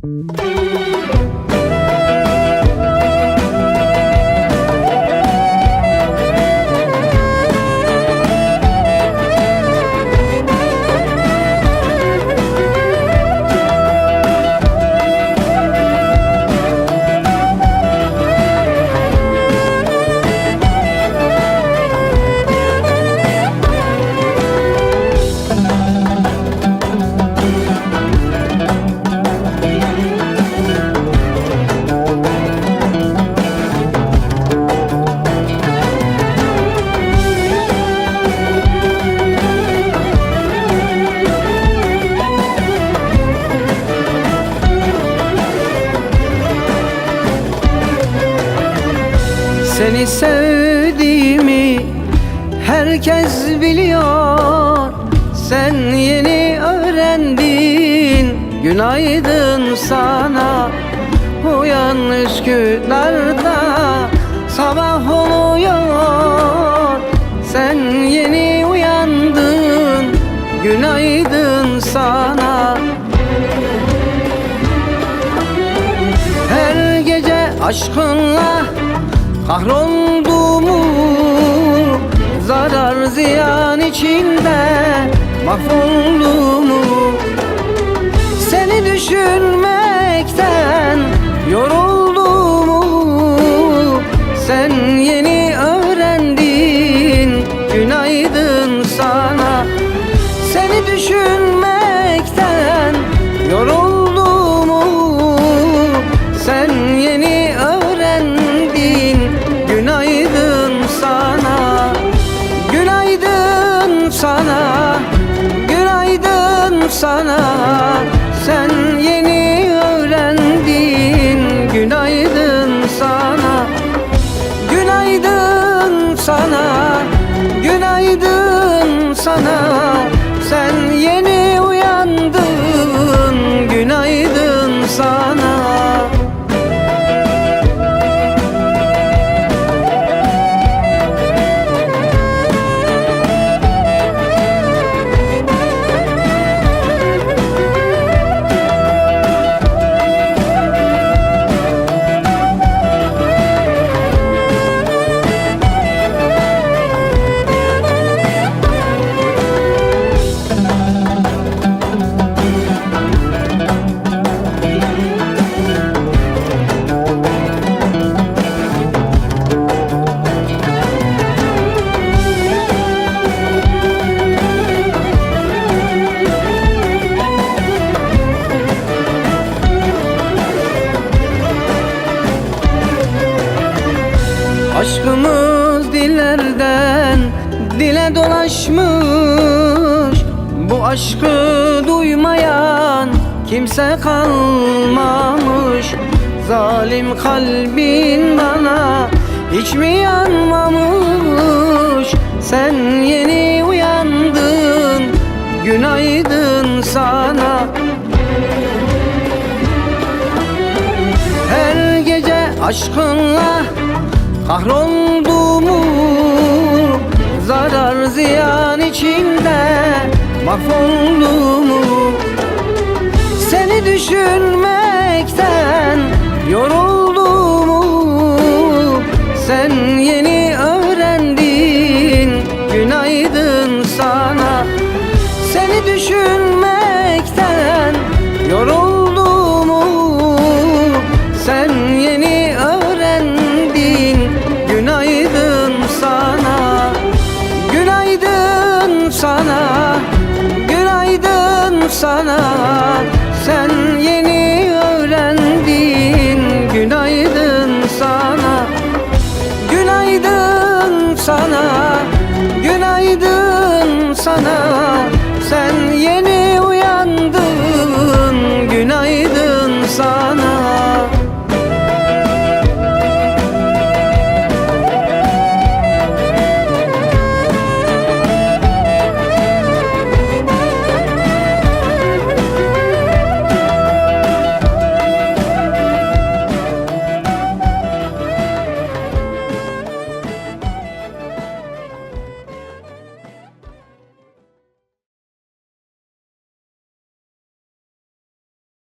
Seni sevdiğimi herkes biliyor. Sen yeni öğrendin, günaydın sana. Uyan Üsküdar'da, sabah oluyor. Sen yeni uyandın, günaydın sana. Her gece aşkınla kahrolduğumu, zarar ziyan içinde mahvolduğumu, seni düşünmekten yorulduğumu, sen yeni öğrendin, günaydın sana. Seni düşünmekten yorulduğumu, sen yeni öğrendin, günaydın sana. Günaydın sana, günaydın sana. Sen yeni öğrendin, günaydın sana. Günaydın sana, günaydın sana. Sen yeni uyandın, günaydın sana. Aşkımız dillerden dile dolaşmış. Bu aşkı duymayan kimse kalmamış. Zalim kalbin bana hiç mi yanmamış? Sen yeni uyandın, günaydın sana. Her gece aşkınla kahrolduğumu, zarar ziyan içinde mahvolduğumu, seni düşünmekten yorulduğumu, sen yeni öğrendin, günaydın sana. Seni düşünmekten yorulduğumu, sen yeni öğrendin, günaydın sana. Günaydın sana, günaydın sana. Sen yeni öğrendin, günaydın sana. Günaydın sana, günaydın sana.